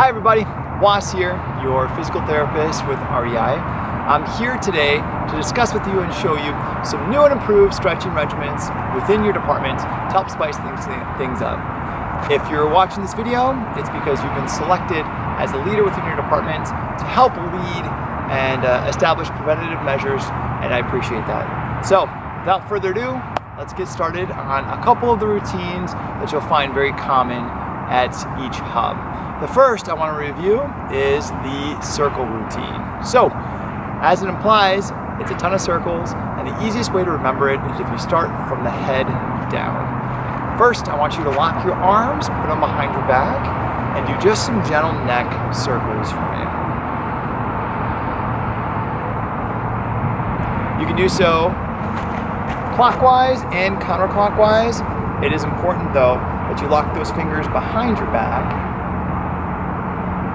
Hi everybody, Was here, your physical therapist with REI. I'm here today to discuss with you and show you some new and improved stretching regimens within your department to help spice things up. If you're watching this video, it's because you've been selected as a leader within your department to help lead and establish preventative measures, and I appreciate that. So, without further ado, let's get started on a couple of the routines that you'll find very common at each hub. The first I want to review is the circle routine. So, as it implies, it's a ton of circles, and the easiest way to remember it is if you start from the head down. First, I want you to lock your arms, put them behind your back, and do just some gentle neck circles for me. You can do so clockwise and counterclockwise. It is important though that you lock those fingers behind your back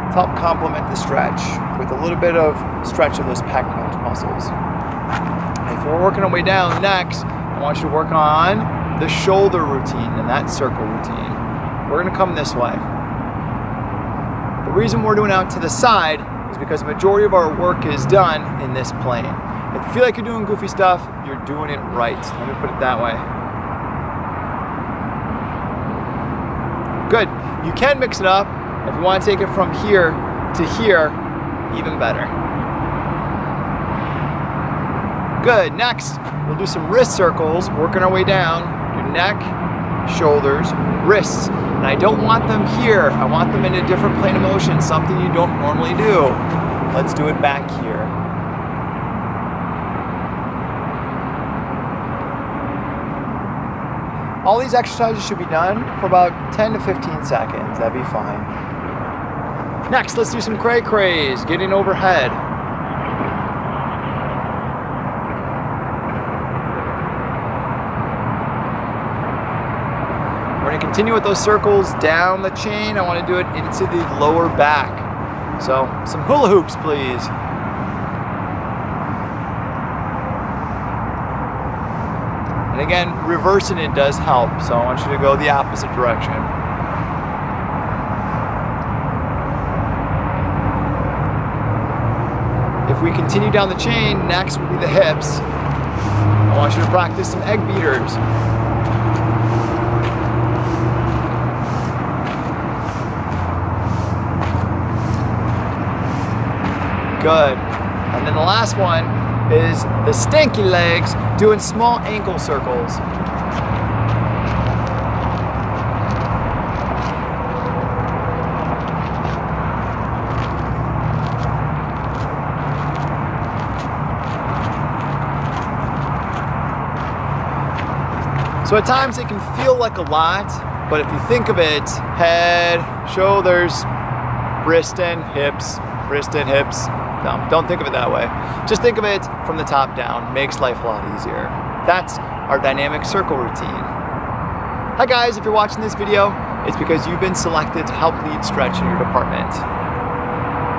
to help complement the stretch with a little bit of stretch of those pec muscles. If we're working our way down next, I want you to work on the shoulder routine and that circle routine. We're going to come this way. The reason we're doing out to the side is because the majority of our work is done in this plane. If you feel like you're doing goofy stuff, you're doing it right. Let me put it that way. Good. You can mix it up. If you want to take it from here to here, even better. Good. Next, we'll do some wrist circles, working our way down. Your neck, shoulders, wrists. And I don't want them here. I want them in a different plane of motion, something you don't normally do. Let's do it back here. All these exercises should be done for about 10 to 15 seconds. That'd be fine. Next, let's do some cray-crays, getting overhead. We're going to continue with those circles down the chain. I want to do it into the lower back. So, some hula hoops, please. And again, reversing it does help, so I want you to go the opposite direction. If we continue down the chain, next will be the hips. I want you to practice some egg beaters. Good. And then the last one is the stanky legs, doing small ankle circles. So at times it can feel like a lot, but if you think of it, head, shoulders, wrist and hips, wrist and hips. No, don't think of it that way. Just think of it from the top down. Makes life a lot easier. That's our dynamic circle routine. Hi guys, if you're watching this video, it's because you've been selected to help lead stretch in your department.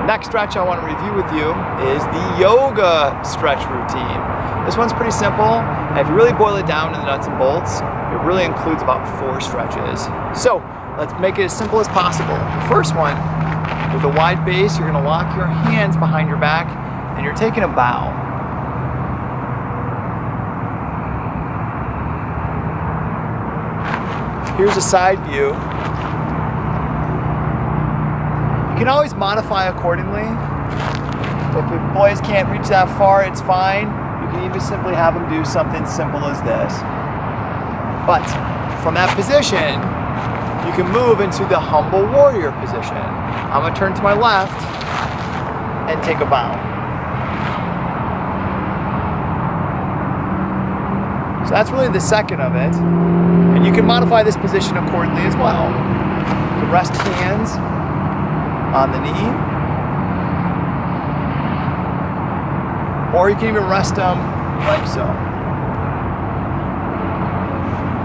Next stretch I want to review with you is the yoga stretch routine. This one's pretty simple, and if you really boil it down to the nuts and bolts, it really includes about 4 stretches. So let's make it as simple as possible. The first one, with a wide base, you're going to lock your hands behind your back and you're taking a bow. Here's a side view. You can always modify accordingly. If the boys can't reach that far, it's fine. You can even simply have them do something simple as this. But from that position, you can move into the humble warrior position. I'm going to turn to my left and take a bow. So that's really the second of it. And you can modify this position accordingly as well. You can rest hands on the knee. Or you can even rest them like so.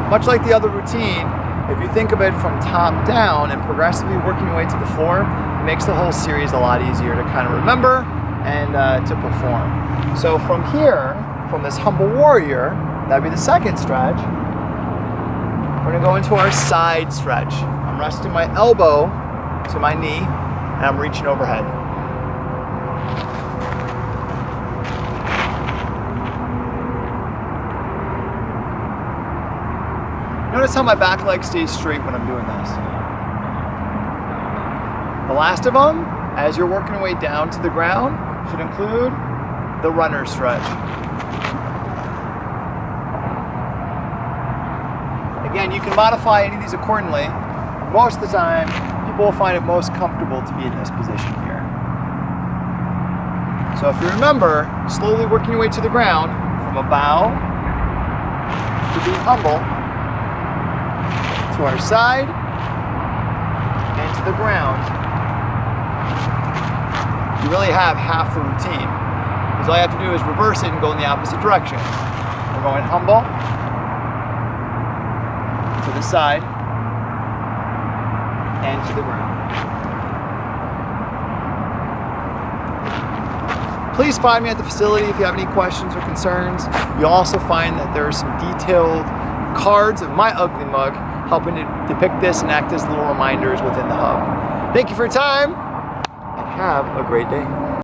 Much like the other routine, if you think of it from top down and progressively working your way to the floor, it makes the whole series a lot easier to kind of remember and to perform. So from here, from this humble warrior, that'd be the second stretch. We're gonna go into our side stretch. I'm resting my elbow to my knee, and I'm reaching overhead. Notice how my back leg stays straight when I'm doing this. The last of them, as you're working your way down to the ground, should include the runner stretch. Again, you can modify any of these accordingly. Most of the time, people will find it most comfortable to be in this position here. So if you remember, slowly working your way to the ground, from a bow to being humble, to our side, and to the ground, you really have half the routine. Because all you have to do is reverse it and go in the opposite direction. We're going humble, to the side, and to the ground. Please find me at the facility if you have any questions or concerns. You'll also find that there are some detailed cards of my ugly mug helping to depict this and act as little reminders within the hub. Thank you for your time, and have a great day.